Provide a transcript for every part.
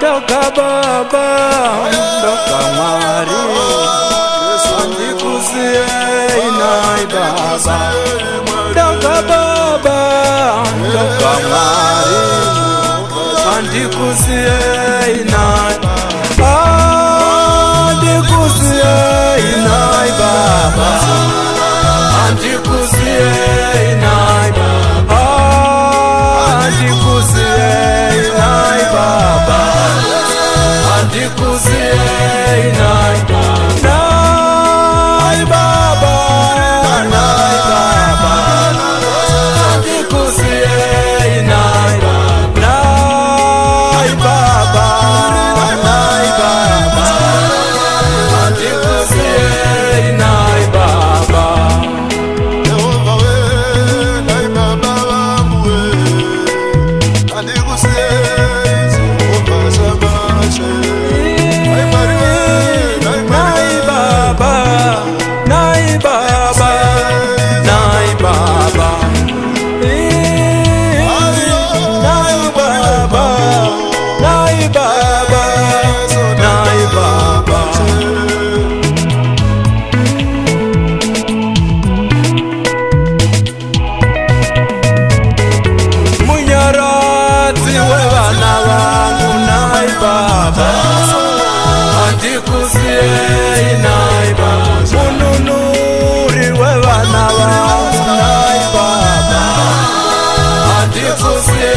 Toka Baba, toka Mwari, andikuzie inai Baba. Toka Baba, toka Mwari, andikuzie inai. Andikuzie inai Baba, andikuzie inai Baba, andikuzie inai Baba, andikuzie inai Baba, nai Baba, nai Baba, andikuzie inai Baba, nai Baba, nai Baba, andikuzie inai Baba. Andikuzie inai Baba, mununuri wevana vangu nai Baba. Andikuzie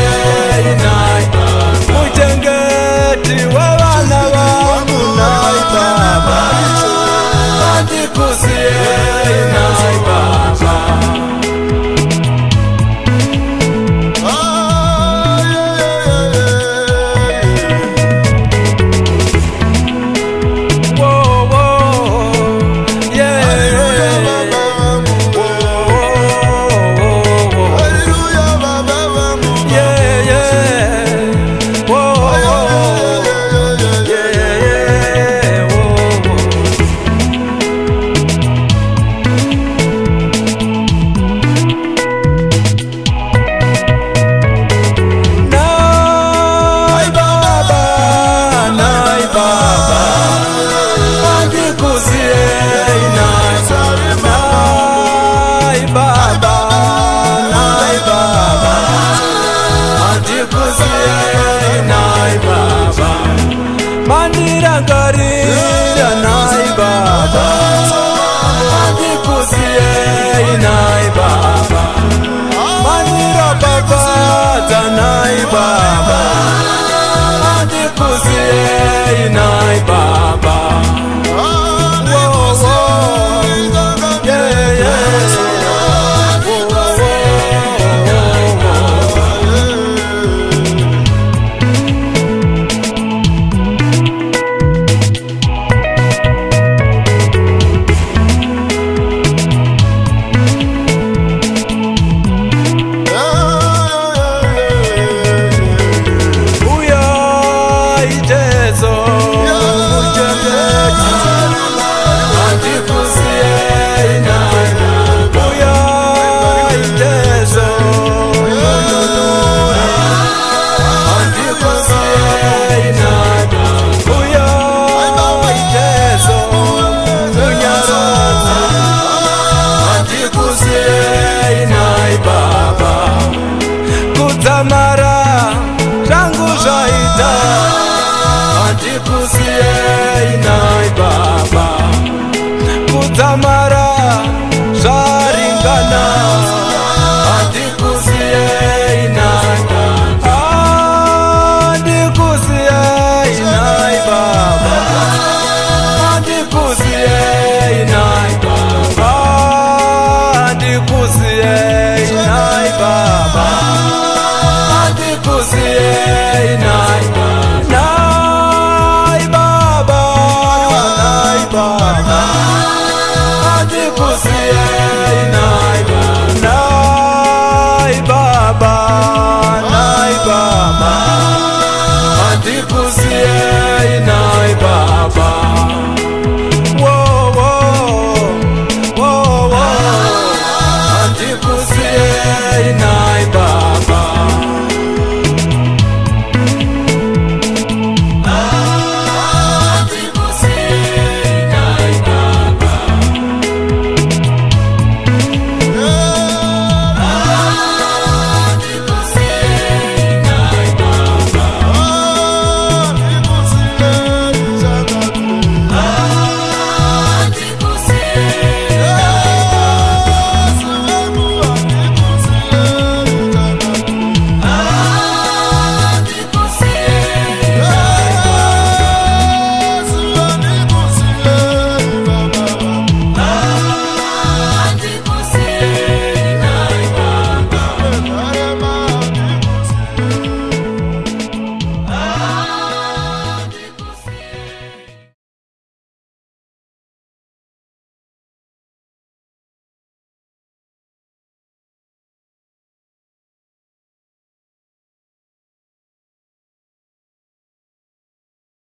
inai Baba, mutengeti wevana vangu nai Baba. Andikuzie inai Baba. Mandirangarira nai Baba, andikuzie inai Baba. Mandira Baba nai Baba, andikuzie inai Baba. Kutamara rangu zaida, andikuzie inai Baba. Kutamara zaringana, andikuzie inai Baba. Andikuzie inai Baba, andikuzie inai Baba, andikuzie inai Baba. Andikuzie inai Baba, nai Baba, nai Baba. Andikuzie inai Baba, nai Baba, nai Baba. Andikuzie inai Baba. Andikuzie inai